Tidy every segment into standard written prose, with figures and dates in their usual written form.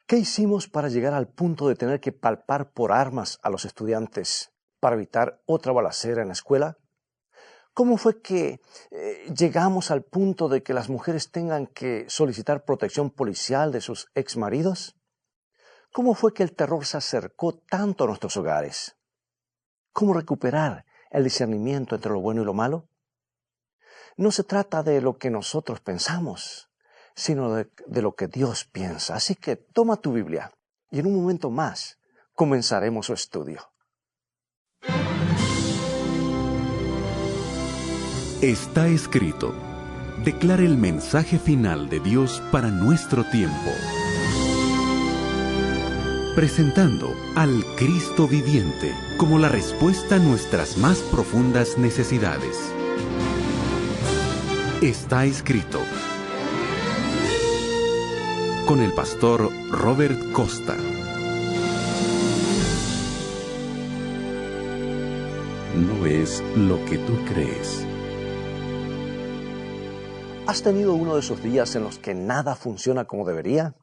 ¿Qué hicimos para llegar al punto de tener que palpar por armas a los estudiantes para evitar otra balacera en la escuela? ¿Cómo fue que llegamos al punto de que las mujeres tengan que solicitar protección policial de sus exmaridos? ¿Cómo fue que el terror se acercó tanto a nuestros hogares? ¿Cómo recuperar el discernimiento entre lo bueno y lo malo? No se trata de lo que nosotros pensamos, sino de lo que Dios piensa. Así que toma tu Biblia y en un momento más comenzaremos su estudio. Está escrito. Declara el mensaje final de Dios para nuestro tiempo. Presentando al Cristo viviente como la respuesta a nuestras más profundas necesidades. Está escrito. Con el pastor Robert Costa. No es lo que tú crees. ¿Has tenido uno de esos días en los que nada funciona como debería?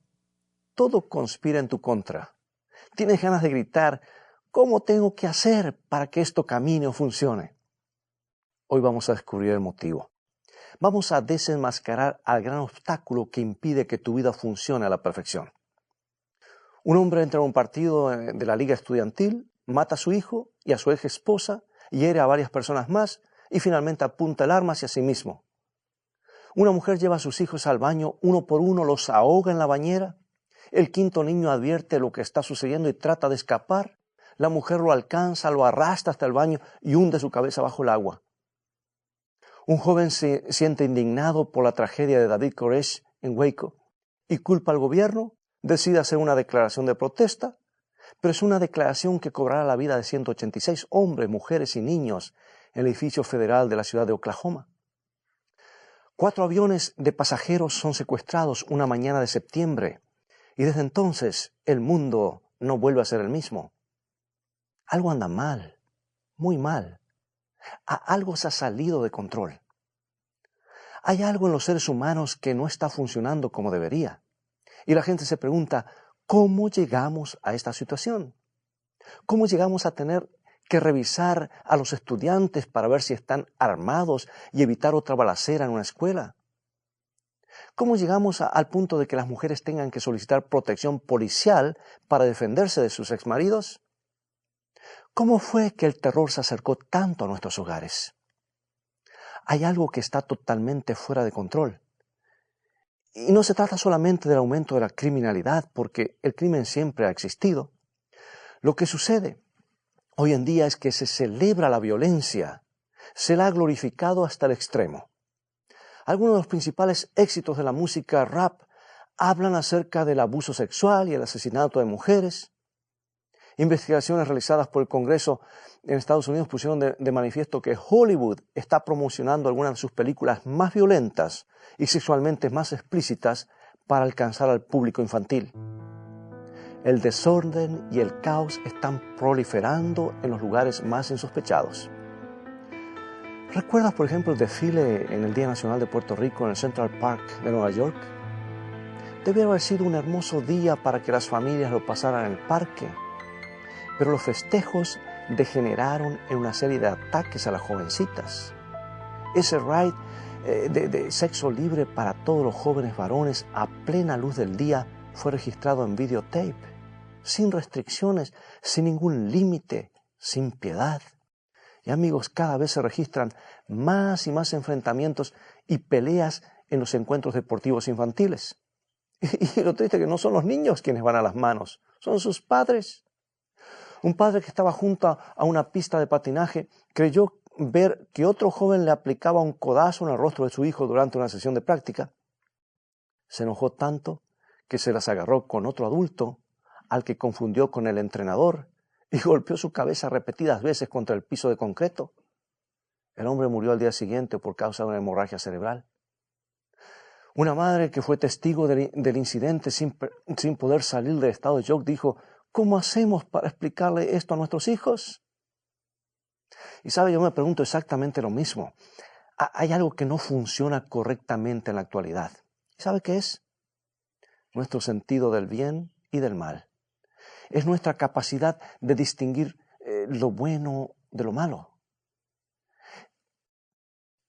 Todo conspira en tu contra. Tienes ganas de gritar, ¿cómo tengo que hacer para que esto camine o funcione? Hoy vamos a descubrir el motivo. Vamos a desenmascarar al gran obstáculo que impide que tu vida funcione a la perfección. Un hombre entra a un partido de la liga estudiantil, mata a su hijo y a su ex esposa, hiere a varias personas más y finalmente apunta el arma hacia sí mismo. Una mujer lleva a sus hijos al baño, uno por uno los ahoga en la bañera. El quinto niño advierte lo que está sucediendo y trata de escapar. La mujer lo alcanza, lo arrastra hasta el baño y hunde su cabeza bajo el agua. Un joven se siente indignado por la tragedia de David Koresh en Waco y culpa al gobierno, decide hacer una declaración de protesta, pero es una declaración que cobrará la vida de 186 hombres, mujeres y niños en el edificio federal de la ciudad de Oklahoma. 4 aviones de pasajeros son secuestrados una mañana de septiembre y desde entonces el mundo no vuelve a ser el mismo. Algo anda mal, muy mal. Algo se ha salido de control. Hay algo en los seres humanos que no está funcionando como debería. Y la gente se pregunta, ¿cómo llegamos a esta situación? ¿Cómo llegamos a tener que revisar a los estudiantes para ver si están armados y evitar otra balacera en una escuela? ¿Cómo llegamos al punto de que las mujeres tengan que solicitar protección policial para defenderse de sus exmaridos? ¿Cómo fue que el terror se acercó tanto a nuestros hogares? Hay algo que está totalmente fuera de control. Y no se trata solamente del aumento de la criminalidad, porque el crimen siempre ha existido. Lo que sucede hoy en día es que se celebra la violencia, se la ha glorificado hasta el extremo. Algunos de los principales éxitos de la música rap hablan acerca del abuso sexual y el asesinato de mujeres. Investigaciones realizadas por el Congreso en Estados Unidos pusieron de manifiesto que Hollywood está promocionando algunas de sus películas más violentas y sexualmente más explícitas para alcanzar al público infantil. El desorden y el caos están proliferando en los lugares más insospechados. ¿Recuerdas, por ejemplo, el desfile en el Día Nacional de Puerto Rico en el Central Park de Nueva York? Debió haber sido un hermoso día para que las familias lo pasaran en el parque, pero los festejos degeneraron en una serie de ataques a las jovencitas. Ese ride de sexo libre para todos los jóvenes varones a plena luz del día fue registrado en videotape, sin restricciones, sin ningún límite, sin piedad. Y amigos, cada vez se registran más y más enfrentamientos y peleas en los encuentros deportivos infantiles. Y lo triste es que no son los niños quienes van a las manos, son sus padres. Un padre que estaba junto a una pista de patinaje creyó ver que otro joven le aplicaba un codazo en el rostro de su hijo durante una sesión de práctica. Se enojó tanto que se las agarró con otro adulto, al que confundió con el entrenador, y golpeó su cabeza repetidas veces contra el piso de concreto. El hombre murió al día siguiente por causa de una hemorragia cerebral. Una madre que fue testigo del incidente sin poder salir del estado de shock dijo, ¿cómo hacemos para explicarle esto a nuestros hijos? Y sabe, yo me pregunto exactamente lo mismo. Hay algo que no funciona correctamente en la actualidad. ¿Sabe qué es? Nuestro sentido del bien y del mal. Es nuestra capacidad de distinguir lo bueno de lo malo.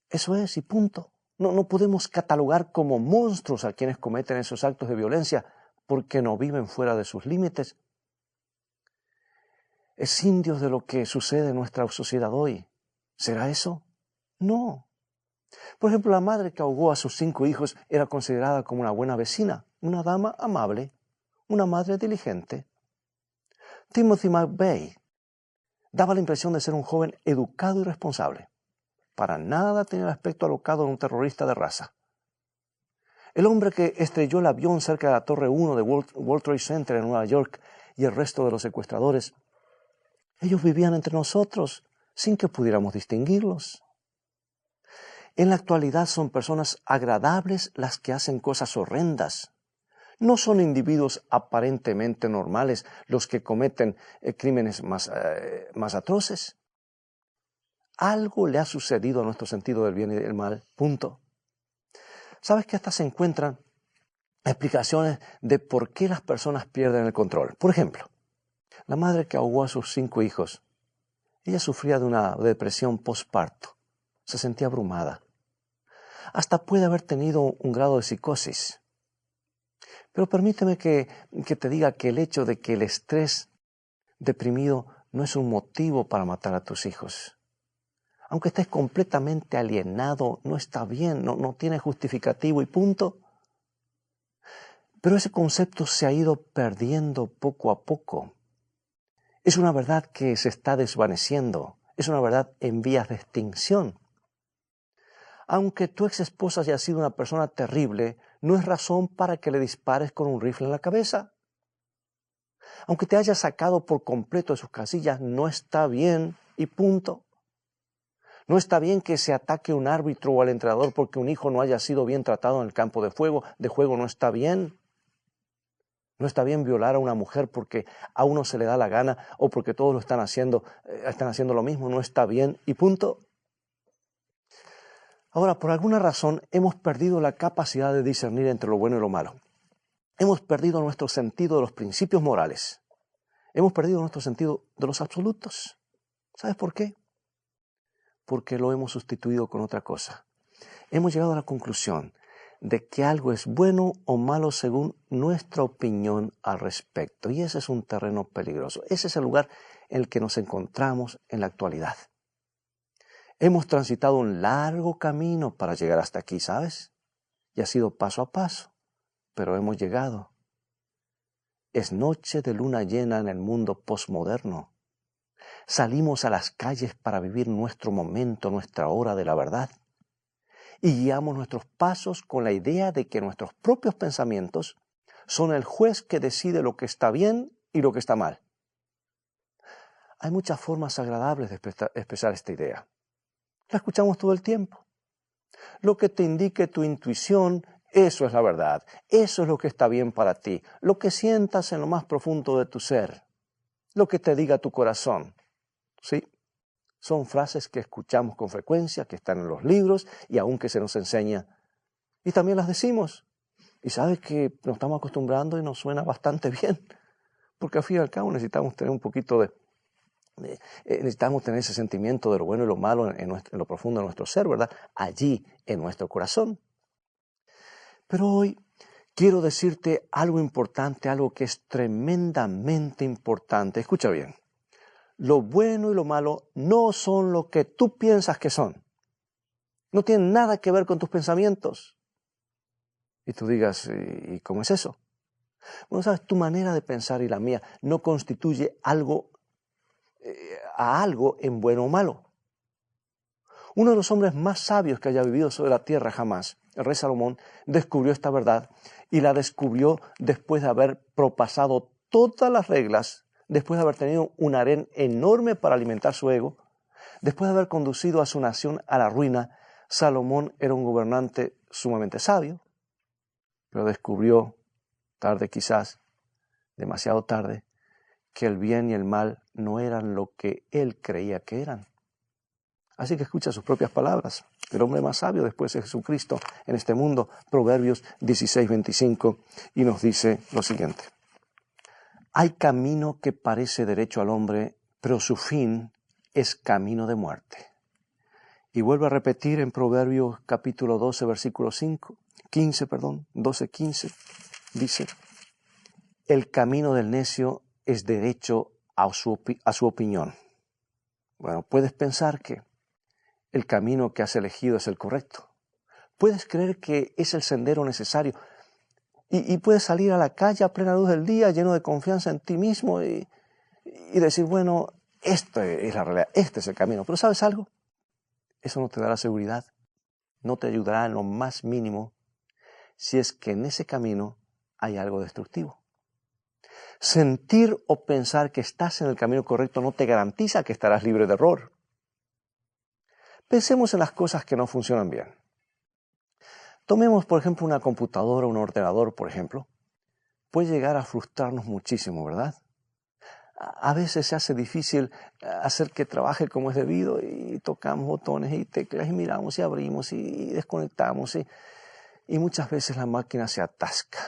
Eso es, y punto. No podemos catalogar como monstruos a quienes cometen esos actos de violencia porque no viven fuera de sus límites. Es indios de lo que sucede en nuestra sociedad hoy. ¿Será eso? No. Por ejemplo, la madre que ahogó a sus 5 hijos era considerada como una buena vecina, una dama amable, una madre diligente. Timothy McVeigh daba la impresión de ser un joven educado y responsable. Para nada tenía el aspecto alocado de un terrorista de raza. El hombre que estrelló el avión cerca de la Torre 1 de World Trade Center en Nueva York y el resto de los secuestradores, ellos vivían entre nosotros sin que pudiéramos distinguirlos. En la actualidad son personas agradables las que hacen cosas horrendas. No son individuos aparentemente normales los que cometen crímenes más atroces. Algo le ha sucedido a nuestro sentido del bien y del mal, punto. ¿Sabes que hasta se encuentran explicaciones de por qué las personas pierden el control? Por ejemplo, la madre que ahogó a sus 5 hijos, ella sufría de una depresión postparto, se sentía abrumada. Hasta puede haber tenido un grado de psicosis. Pero permíteme que te diga que el hecho de que el estrés deprimido no es un motivo para matar a tus hijos. Aunque estés completamente alienado, no está bien, no tiene justificativo y punto. Pero ese concepto se ha ido perdiendo poco a poco. Es una verdad que se está desvaneciendo, es una verdad en vías de extinción. Aunque tu ex esposa haya sido una persona terrible, no es razón para que le dispares con un rifle en la cabeza. Aunque te haya sacado por completo de sus casillas, no está bien y punto. No está bien que se ataque a un árbitro o al entrenador porque un hijo no haya sido bien tratado en el campo de juego no está bien. No está bien violar a una mujer porque a uno se le da la gana o porque todos lo están haciendo lo mismo, no está bien y punto. Ahora, por alguna razón hemos perdido la capacidad de discernir entre lo bueno y lo malo. Hemos perdido nuestro sentido de los principios morales. Hemos perdido nuestro sentido de los absolutos. ¿Sabes por qué? Porque lo hemos sustituido con otra cosa. Hemos llegado a la conclusión de que algo es bueno o malo según nuestra opinión al respecto. Y ese es un terreno peligroso. Ese es el lugar en el que nos encontramos en la actualidad. Hemos transitado un largo camino para llegar hasta aquí, ¿sabes? Y ha sido paso a paso, pero hemos llegado. Es noche de luna llena en el mundo posmoderno. Salimos a las calles para vivir nuestro momento, nuestra hora de la verdad. Y guiamos nuestros pasos con la idea de que nuestros propios pensamientos son el juez que decide lo que está bien y lo que está mal. Hay muchas formas agradables de expresar esta idea. La escuchamos todo el tiempo. Lo que te indique tu intuición, eso es la verdad. Eso es lo que está bien para ti. Lo que sientas en lo más profundo de tu ser. Lo que te diga tu corazón. Sí, son frases que escuchamos con frecuencia, que están en los libros y aún que se nos enseña. Y también las decimos. Y sabes que nos estamos acostumbrando y nos suena bastante bien. Porque al fin y al cabo necesitamos tener un poquito necesitamos tener ese sentimiento de lo bueno y lo malo en lo profundo de nuestro ser, ¿verdad? Allí, en nuestro corazón. Pero hoy quiero decirte algo importante, algo que es tremendamente importante. Escucha bien. Lo bueno y lo malo no son lo que tú piensas que son. No tienen nada que ver con tus pensamientos. Y tú digas, ¿y cómo es eso? Bueno, sabes, tu manera de pensar y la mía no constituye algo en bueno o malo. Uno de los hombres más sabios que haya vivido sobre la tierra jamás, el rey Salomón, descubrió esta verdad y la descubrió después de haber propasado todas las reglas, después de haber tenido un harén enorme para alimentar su ego, después de haber conducido a su nación a la ruina. Salomón era un gobernante sumamente sabio, pero descubrió, tarde quizás, demasiado tarde, que el bien y el mal no eran lo que él creía que eran. Así que escucha sus propias palabras. El hombre más sabio después de Jesucristo en este mundo, Proverbios 16:25, y nos dice lo siguiente. Hay camino que parece derecho al hombre, pero su fin es camino de muerte. Y vuelvo a repetir en Proverbios capítulo 12, versículo 12:15, dice, el camino del necio es derecho a su opinión. Bueno, puedes pensar que el camino que has elegido es el correcto. Puedes creer que es el sendero necesario. Y puedes salir a la calle a plena luz del día, lleno de confianza en ti mismo y decir, bueno, esta es la realidad, este es el camino. Pero ¿sabes algo? Eso no te dará seguridad, no te ayudará en lo más mínimo si es que en ese camino hay algo destructivo. Sentir o pensar que estás en el camino correcto no te garantiza que estarás libre de error. Pensemos en las cosas que no funcionan bien. Tomemos, por ejemplo, una computadora, un ordenador, por ejemplo. Puede llegar a frustrarnos muchísimo, ¿verdad? A veces se hace difícil hacer que trabaje como es debido y tocamos botones y teclas y miramos y abrimos y desconectamos y muchas veces la máquina se atasca.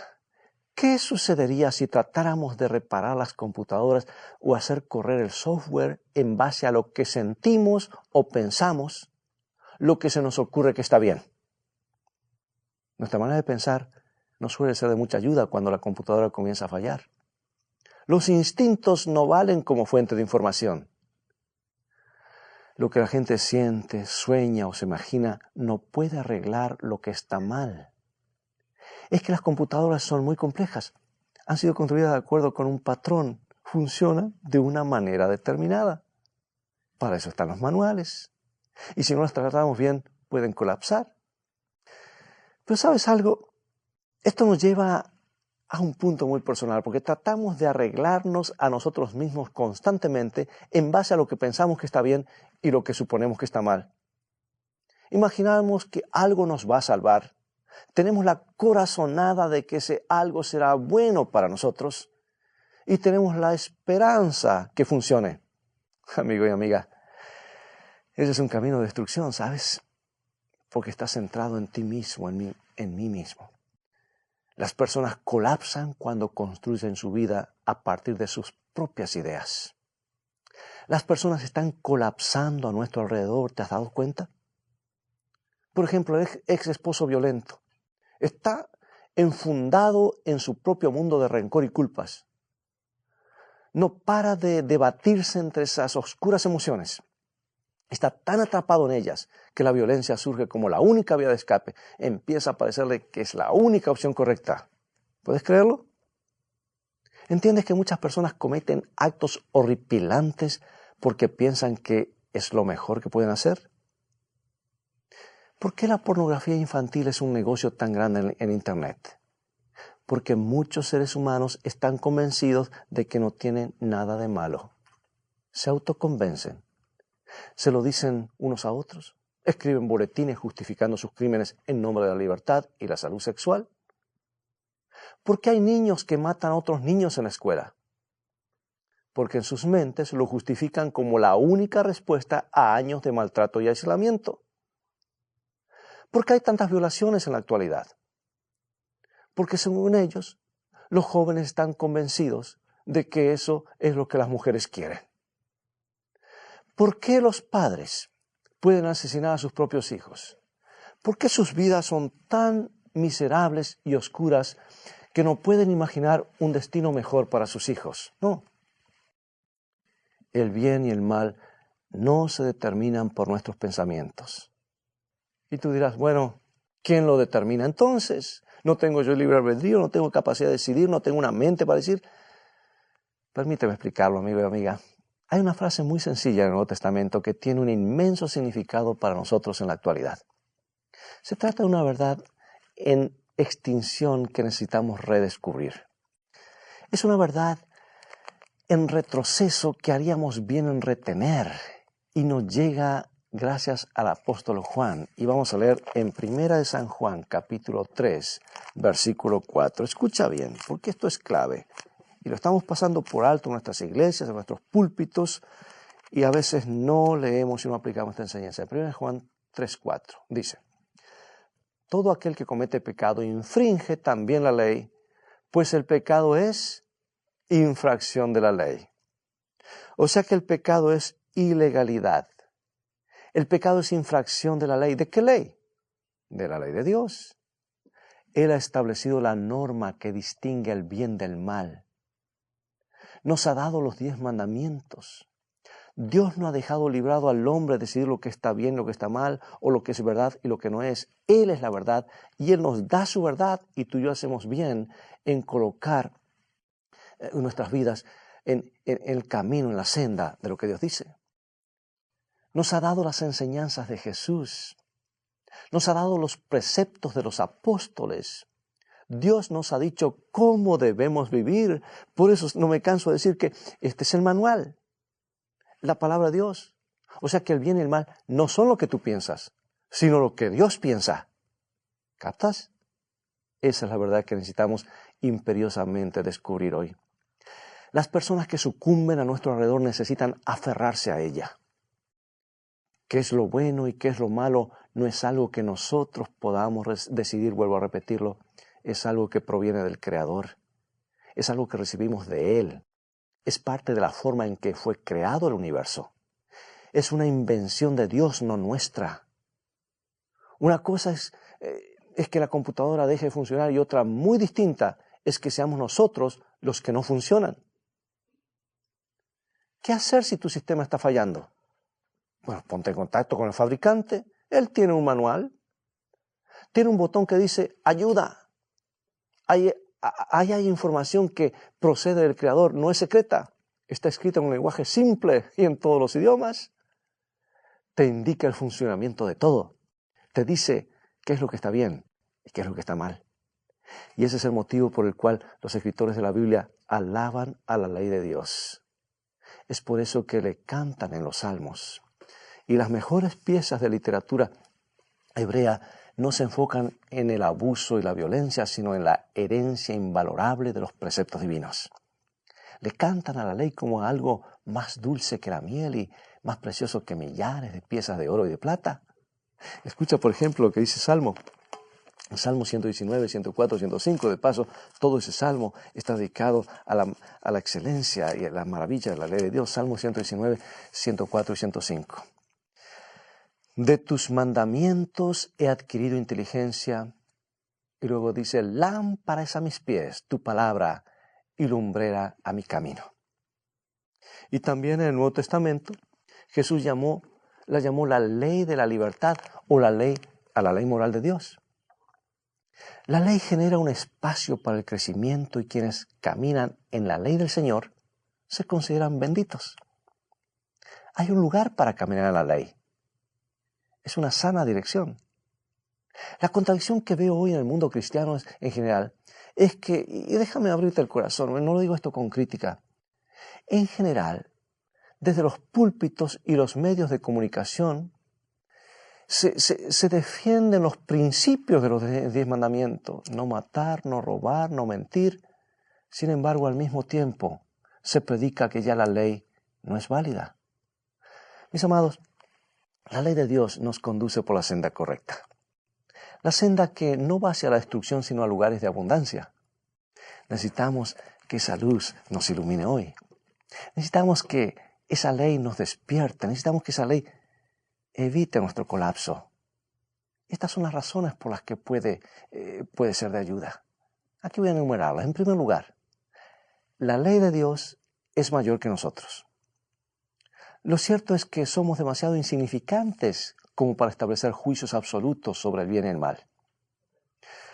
¿Qué sucedería si tratáramos de reparar las computadoras o hacer correr el software en base a lo que sentimos o pensamos, lo que se nos ocurre que está bien? Nuestra manera de pensar no suele ser de mucha ayuda cuando la computadora comienza a fallar. Los instintos no valen como fuente de información. Lo que la gente siente, sueña o se imagina no puede arreglar lo que está mal. Es que las computadoras son muy complejas. Han sido construidas de acuerdo con un patrón. Funcionan de una manera determinada. Para eso están los manuales. Y si no las tratamos bien, pueden colapsar. Pero ¿sabes algo? Esto nos lleva a un punto muy personal, porque tratamos de arreglarnos a nosotros mismos constantemente en base a lo que pensamos que está bien y lo que suponemos que está mal. Imaginamos que algo nos va a salvar. Tenemos la corazonada de que ese algo será bueno para nosotros y tenemos la esperanza que funcione. Amigo y amiga, ese es un camino de destrucción, ¿sabes? Porque está centrado en ti mismo, en mí mismo. Las personas colapsan cuando construyen su vida a partir de sus propias ideas. Las personas están colapsando a nuestro alrededor, ¿te has dado cuenta? Por ejemplo, el ex esposo violento está enfundado en su propio mundo de rencor y culpas. No para de debatirse entre esas oscuras emociones. Está tan atrapado en ellas que la violencia surge como la única vía de escape. Empieza a parecerle que es la única opción correcta. ¿Puedes creerlo? ¿Entiendes que muchas personas cometen actos horripilantes porque piensan que es lo mejor que pueden hacer? ¿Por qué la pornografía infantil es un negocio tan grande en Internet? Porque muchos seres humanos están convencidos de que no tienen nada de malo. Se autoconvencen. Se lo dicen unos a otros. Escriben boletines justificando sus crímenes en nombre de la libertad y la salud sexual. ¿Por qué hay niños que matan a otros niños en la escuela? Porque en sus mentes lo justifican como la única respuesta a años de maltrato y aislamiento. ¿Por qué hay tantas violaciones en la actualidad? Porque según ellos, los jóvenes están convencidos de que eso es lo que las mujeres quieren. ¿Por qué los padres pueden asesinar a sus propios hijos? ¿Por qué sus vidas son tan miserables y oscuras que no pueden imaginar un destino mejor para sus hijos? No. El bien y el mal no se determinan por nuestros pensamientos. Y tú dirás, bueno, ¿quién lo determina entonces? ¿No tengo yo libre albedrío? ¿No tengo capacidad de decidir? ¿No tengo una mente para decir? Permíteme explicarlo, amigo y amiga. Hay una frase muy sencilla en el Nuevo Testamento que tiene un inmenso significado para nosotros en la actualidad. Se trata de una verdad en extinción que necesitamos redescubrir. Es una verdad en retroceso que haríamos bien en retener y nos llega gracias al apóstol Juan. Y vamos a leer en 1 de San Juan, capítulo 3, versículo 4. Escucha bien, porque esto es clave. Y lo estamos pasando por alto en nuestras iglesias, en nuestros púlpitos, y a veces no leemos y no aplicamos esta enseñanza. En 1 Juan 3:4 dice, todo aquel que comete pecado infringe también la ley, pues el pecado es infracción de la ley. O sea que el pecado es ilegalidad. El pecado es infracción de la ley. ¿De qué ley? De la ley de Dios. Él ha establecido la norma que distingue el bien del mal. Nos ha dado los 10 mandamientos. Dios no ha dejado librado al hombre decidir lo que está bien, lo que está mal, o lo que es verdad y lo que no es. Él es la verdad y Él nos da su verdad, y tú y yo hacemos bien en colocar nuestras vidas en el camino, en la senda de lo que Dios dice. Nos ha dado las enseñanzas de Jesús. Nos ha dado los preceptos de los apóstoles. Dios nos ha dicho cómo debemos vivir. Por eso no me canso de decir que este es el manual, la palabra de Dios. O sea que el bien y el mal no son lo que tú piensas, sino lo que Dios piensa. ¿Captas? Esa es la verdad que necesitamos imperiosamente descubrir hoy. Las personas que sucumben a nuestro alrededor necesitan aferrarse a ella. ¿Qué es lo bueno y qué es lo malo? No es algo que nosotros podamos decidir, vuelvo a repetirlo. Es algo que proviene del Creador. Es algo que recibimos de Él. Es parte de la forma en que fue creado el universo. Es una invención de Dios, no nuestra. Una cosa es que la computadora deje de funcionar, y otra muy distinta es que seamos nosotros los que no funcionan. ¿Qué hacer si tu sistema está fallando? Bueno, ponte en contacto con el fabricante. Él tiene un manual. Tiene un botón que dice ayuda. Ahí hay información que procede del Creador, no es secreta. Está escrita en un lenguaje simple y en todos los idiomas. Te indica el funcionamiento de todo. Te dice qué es lo que está bien y qué es lo que está mal. Y ese es el motivo por el cual los escritores de la Biblia alaban a la ley de Dios. Es por eso que le cantan en los salmos. Y las mejores piezas de literatura hebrea no se enfocan en el abuso y la violencia, sino en la herencia invalorable de los preceptos divinos. Le cantan a la ley como a algo más dulce que la miel y más precioso que millares de piezas de oro y de plata. Escucha, por ejemplo, lo que dice Salmo. En Salmo 119, 104, 105, de paso, todo ese salmo está dedicado a la excelencia y a la maravilla de la ley de Dios. Salmo 119, 104 y 105. De tus mandamientos he adquirido inteligencia. Y luego dice, lámpara es a mis pies tu palabra y lumbrera a mi camino. Y también en el Nuevo Testamento, Jesús la llamó la ley de la libertad, o la ley moral de Dios. La ley genera un espacio para el crecimiento, y quienes caminan en la ley del Señor se consideran benditos. Hay un lugar para caminar en la ley. Es una sana dirección. La contradicción que veo hoy en el mundo cristiano en general es que, y déjame abrirte el corazón, no lo digo esto con crítica, en general, desde los púlpitos y los medios de comunicación, se defienden los principios de los 10 mandamientos: no matar, no robar, no mentir. Sin embargo, al mismo tiempo, se predica que ya la ley no es válida. Mis amados, la ley de Dios nos conduce por la senda correcta. La senda que no va hacia la destrucción, sino a lugares de abundancia. Necesitamos que esa luz nos ilumine hoy. Necesitamos que esa ley nos despierte. Necesitamos que esa ley evite nuestro colapso. Estas son las razones por las que puede ser de ayuda. Aquí voy a enumerarlas. En primer lugar, la ley de Dios es mayor que nosotros. Lo cierto es que somos demasiado insignificantes como para establecer juicios absolutos sobre el bien y el mal.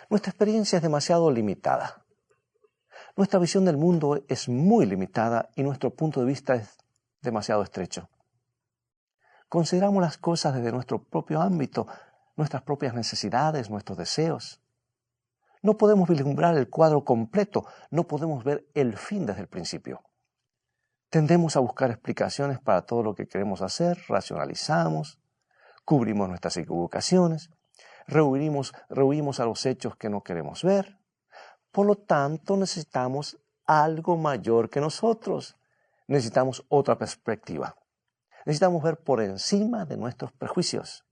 Nuestra experiencia es demasiado limitada. Nuestra visión del mundo es muy limitada y nuestro punto de vista es demasiado estrecho. Consideramos las cosas desde nuestro propio ámbito, nuestras propias necesidades, nuestros deseos. No podemos vislumbrar el cuadro completo, no podemos ver el fin desde el principio. Tendemos a buscar explicaciones para todo lo que queremos hacer, racionalizamos, cubrimos nuestras equivocaciones, rehuimos a los hechos que no queremos ver. Por lo tanto, necesitamos algo mayor que nosotros. Necesitamos otra perspectiva. Necesitamos ver por encima de nuestros prejuicios.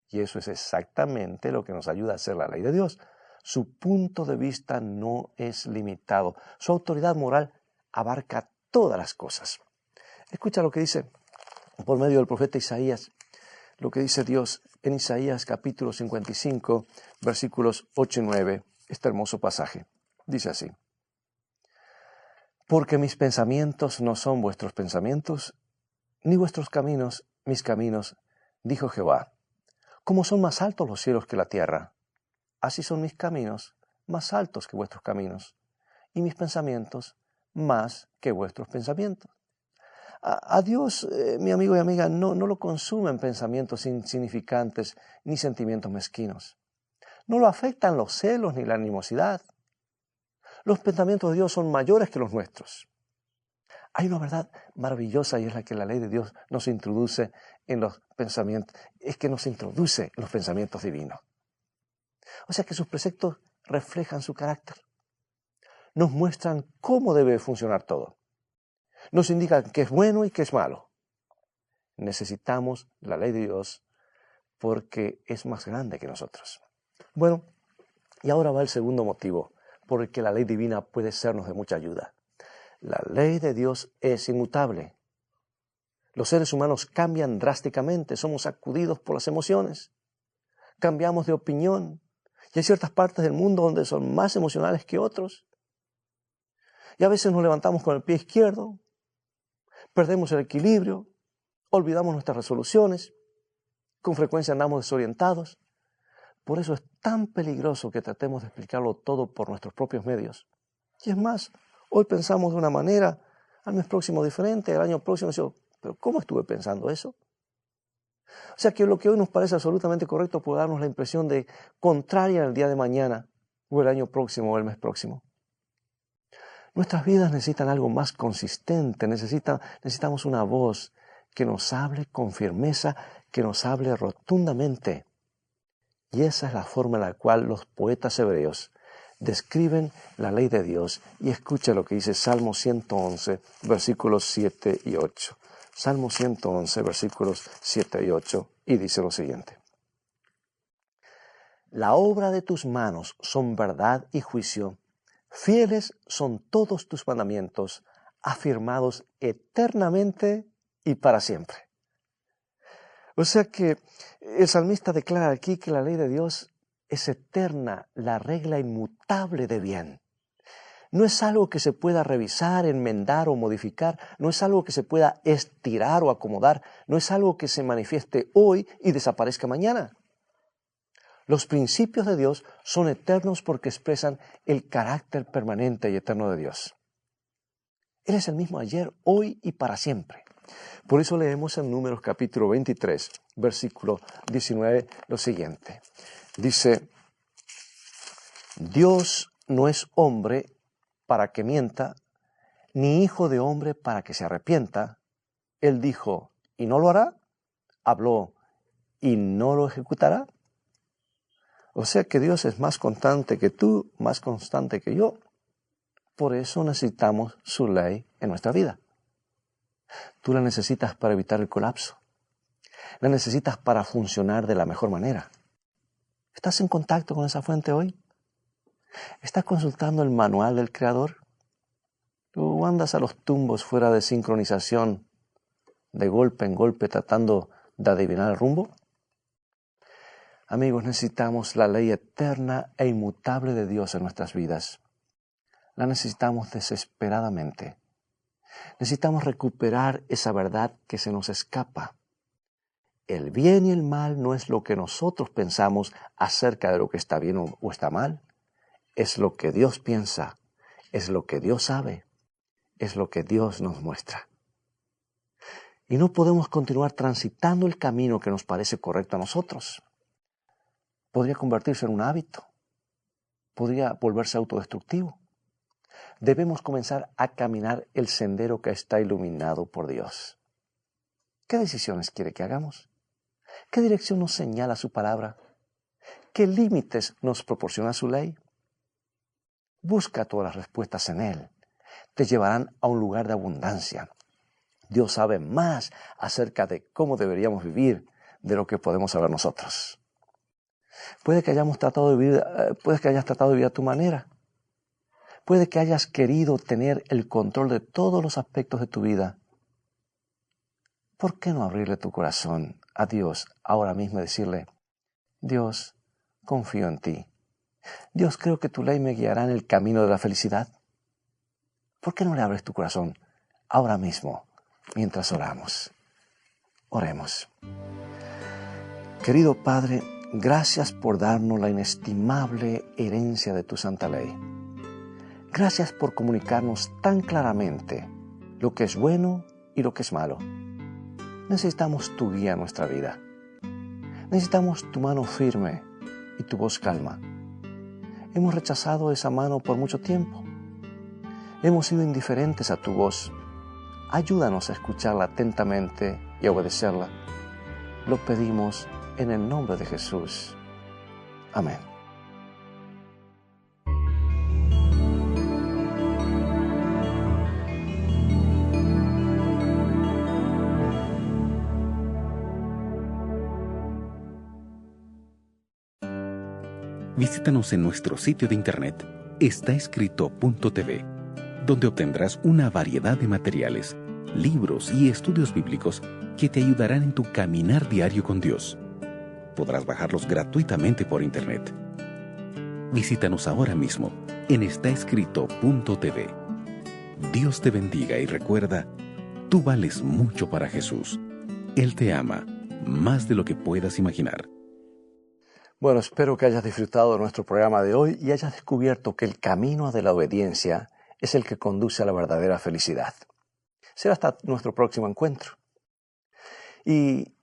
Y eso es exactamente lo que nos ayuda a hacer la ley de Dios. Su punto de vista no es limitado. Su autoridad moral abarca todas las cosas. Escucha lo que dice por medio del profeta Isaías, lo que dice Dios en Isaías capítulo 55, versículos 8 y 9, este hermoso pasaje. Dice así: porque mis pensamientos no son vuestros pensamientos, ni vuestros caminos mis caminos, dijo Jehová. Como son más altos los cielos que la tierra, así son mis caminos más altos que vuestros caminos, y mis pensamientos más que vuestros pensamientos. A Dios, mi amigo y amiga, no lo consumen pensamientos insignificantes ni sentimientos mezquinos. No lo afectan los celos ni la animosidad. Los pensamientos de Dios son mayores que los nuestros. Hay una verdad maravillosa y es la que la ley de Dios nos introduce en los pensamientos. Es que nos introduce en los pensamientos divinos. O sea que sus preceptos reflejan su carácter. Nos muestran cómo debe funcionar todo. Nos indican qué es bueno y qué es malo. Necesitamos la ley de Dios porque es más grande que nosotros. Bueno, y ahora va el segundo motivo por el que la ley divina puede sernos de mucha ayuda. La ley de Dios es inmutable. Los seres humanos cambian drásticamente, somos sacudidos por las emociones, cambiamos de opinión, y hay ciertas partes del mundo donde son más emocionales que otros. Y a veces nos levantamos con el pie izquierdo, perdemos el equilibrio, olvidamos nuestras resoluciones, con frecuencia andamos desorientados. Por eso es tan peligroso que tratemos de explicarlo todo por nuestros propios medios. Y es más, hoy pensamos de una manera, al mes próximo diferente, al año próximo decimos, ¿pero cómo estuve pensando eso? O sea que lo que hoy nos parece absolutamente correcto puede darnos la impresión de contraria en el día de mañana, o el año próximo, o el mes próximo. Nuestras vidas necesitan algo más consistente, necesitamos una voz que nos hable con firmeza, que nos hable rotundamente. Y esa es la forma en la cual los poetas hebreos describen la ley de Dios. Y escucha lo que dice Salmo 111, versículos 7 y 8. Salmo 111, versículos 7 y 8, y dice lo siguiente: la obra de tus manos son verdad y juicio, fieles son todos tus mandamientos, afirmados eternamente y para siempre. O sea que el salmista declara aquí que la ley de Dios es eterna, la regla inmutable de bien. No es algo que se pueda revisar, enmendar o modificar, no es algo que se pueda estirar o acomodar, no es algo que se manifieste hoy y desaparezca mañana. Los principios de Dios son eternos porque expresan el carácter permanente y eterno de Dios. Él es el mismo ayer, hoy y para siempre. Por eso leemos en Números capítulo 23, versículo 19, lo siguiente. Dice: Dios no es hombre para que mienta, ni hijo de hombre para que se arrepienta. Él dijo, y no lo hará. Habló, y no lo ejecutará. O sea que Dios es más constante que tú, más constante que yo. Por eso necesitamos su ley en nuestra vida. Tú la necesitas para evitar el colapso. La necesitas para funcionar de la mejor manera. ¿Estás en contacto con esa fuente hoy? ¿Estás consultando el manual del Creador? ¿O andas a los tumbos fuera de sincronización, de golpe en golpe, tratando de adivinar el rumbo? Amigos, necesitamos la ley eterna e inmutable de Dios en nuestras vidas. La necesitamos desesperadamente. Necesitamos recuperar esa verdad que se nos escapa. El bien y el mal no es lo que nosotros pensamos acerca de lo que está bien o está mal. Es lo que Dios piensa, es lo que Dios sabe, es lo que Dios nos muestra. Y no podemos continuar transitando el camino que nos parece correcto a nosotros. Podría convertirse en un hábito, podría volverse autodestructivo. Debemos comenzar a caminar el sendero que está iluminado por Dios. ¿Qué decisiones quiere que hagamos? ¿Qué dirección nos señala su palabra? ¿Qué límites nos proporciona su ley? Busca todas las respuestas en Él. Te llevarán a un lugar de abundancia. Dios sabe más acerca de cómo deberíamos vivir de lo que podemos saber nosotros. Puede que hayas tratado de vivir a tu manera. Puede que hayas querido tener el control de todos los aspectos de tu vida. ¿Por qué no abrirle tu corazón a Dios ahora mismo y decirle: Dios, confío en ti. Dios, creo que tu ley me guiará en el camino de la felicidad. ¿Por qué no le abres tu corazón ahora mismo mientras oramos? Oremos. Querido Padre, gracias por darnos la inestimable herencia de tu santa ley. Gracias por comunicarnos tan claramente lo que es bueno y lo que es malo. Necesitamos tu guía en nuestra vida. Necesitamos tu mano firme y tu voz calma. Hemos rechazado esa mano por mucho tiempo. Hemos sido indiferentes a tu voz. Ayúdanos a escucharla atentamente y a obedecerla. Lo pedimos en el nombre de Jesús. Amén. Visítanos en nuestro sitio de internet estaescrito.tv, donde obtendrás una variedad de materiales, libros y estudios bíblicos que te ayudarán en tu caminar diario con Dios. Podrás bajarlos gratuitamente por internet. Visítanos ahora mismo en estaescrito.tv. Dios te bendiga y recuerda, tú vales mucho para Jesús. Él te ama más de lo que puedas imaginar. Bueno, espero que hayas disfrutado de nuestro programa de hoy y hayas descubierto que el camino de la obediencia es el que conduce a la verdadera felicidad. Será hasta nuestro próximo encuentro. Y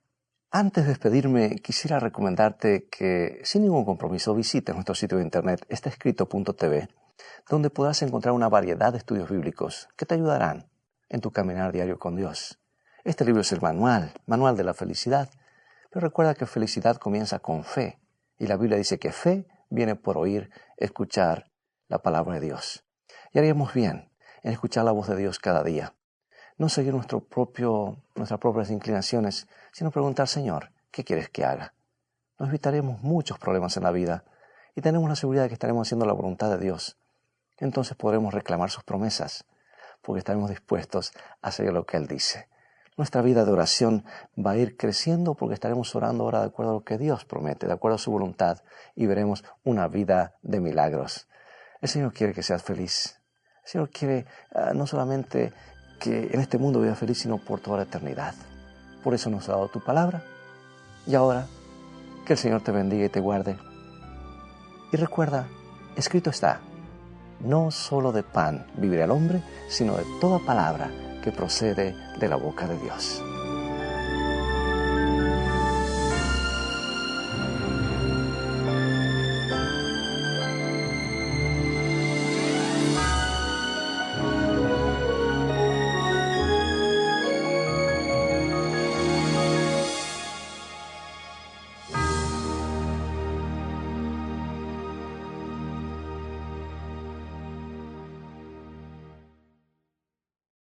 antes de despedirme, quisiera recomendarte que, sin ningún compromiso, visites nuestro sitio de internet estaescrito.tv, donde podrás encontrar una variedad de estudios bíblicos que te ayudarán en tu caminar diario con Dios. Este libro es el manual de la felicidad, pero recuerda que felicidad comienza con fe. Y la Biblia dice que fe viene por oír, escuchar la palabra de Dios. Y haríamos bien en escuchar la voz de Dios cada día. No seguir nuestras propias inclinaciones, sino preguntar: Señor, ¿qué quieres que haga? Nos evitaremos muchos problemas en la vida y tenemos la seguridad de que estaremos haciendo la voluntad de Dios. Entonces podremos reclamar sus promesas, porque estaremos dispuestos a hacer lo que Él dice. Nuestra vida de oración va a ir creciendo porque estaremos orando ahora de acuerdo a lo que Dios promete, de acuerdo a su voluntad, y veremos una vida de milagros. El Señor quiere que seas feliz. El Señor quiere no solamente que en este mundo vivas feliz, sino por toda la eternidad. Por eso nos ha dado tu palabra. Y ahora, que el Señor te bendiga y te guarde. Y recuerda, escrito está: no solo de pan vivirá el hombre, sino de toda palabra que procede de la boca de Dios.